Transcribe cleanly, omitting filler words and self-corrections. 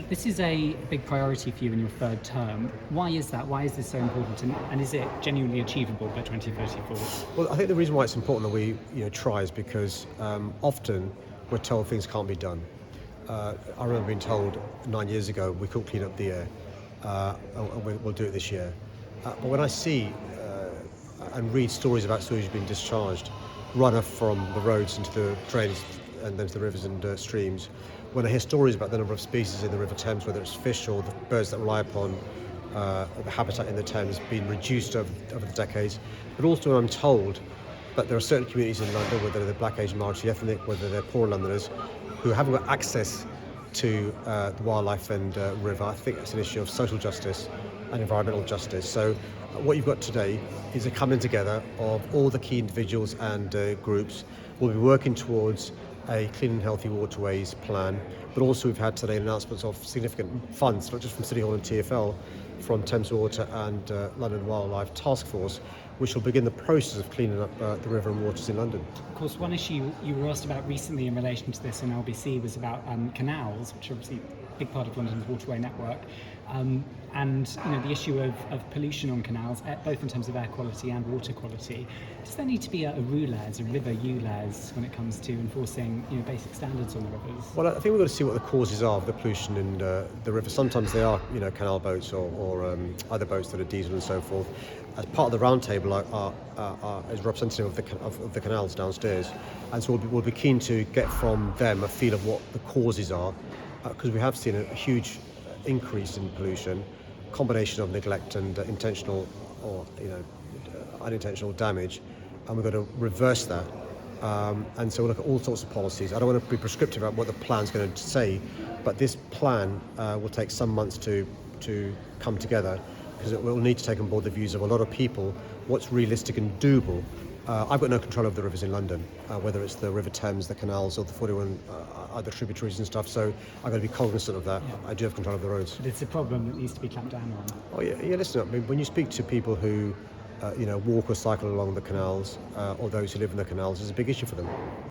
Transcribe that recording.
This is a big priority for you in your third term. Why is that? Why is this so important? And is it genuinely achievable by 2034? Well, I think the reason why it's important that we try is because often we're told things can't be done. I remember being told 9 years ago we could clean up the air, and we'll do it this year. But when I see and read stories about sewage being discharged, runoff from the roads into the drains and then to the rivers and streams, when I hear stories about the number of species in the River Thames, whether it's fish or the birds that rely upon the habitat in the Thames being reduced over the decades, but also when I'm told that there are certain communities in London, whether they're black, Asian, minority ethnic, whether they're poor Londoners, who haven't got access to the wildlife and river. I think it's an issue of social justice and environmental justice. So what you've got today is a coming together of all the key individuals and groups. We'll be working towards a clean and healthy waterways plan, but also we've had today announcements of significant funds, not just from City Hall and TfL, from Thames Water and London Wildlife Task Force, which will begin the process of cleaning up the river and waters in London. Of course, one issue you were asked about recently in relation to this on LBC was about canals, which are obviously a big part of London's waterway network, and the issue of pollution on canals, both in terms of air quality and water quality. Does there need to be a RULEZ, a river ULEZ, when it comes to enforcing basic standards on the rivers? Well, I think we've got to see what the causes are of the pollution in the river. Sometimes they are, canal boats or other boats that are diesel and so forth. As part of the roundtable, is representative of the canals downstairs, and so we'll be keen to get from them a feel of what the causes are, because we have seen a huge increase in pollution, combination of neglect and intentional or unintentional damage, and we've got to reverse that. And so we'll look at all sorts of policies. I don't want to be prescriptive about what the plan's going to say, but this plan will take some months to come together, because it will need to take on board the views of a lot of people, what's realistic and doable. I've got no control over the rivers in London, whether it's the River Thames, the canals, or the 41 other tributaries and stuff, so I've got to be cognizant of that. Yeah. I do have control of the roads. But it's a problem that needs to be clamped down on. Oh yeah, listen, I mean, when you speak to people who walk or cycle along the canals, or those who live in the canals, it's a big issue for them.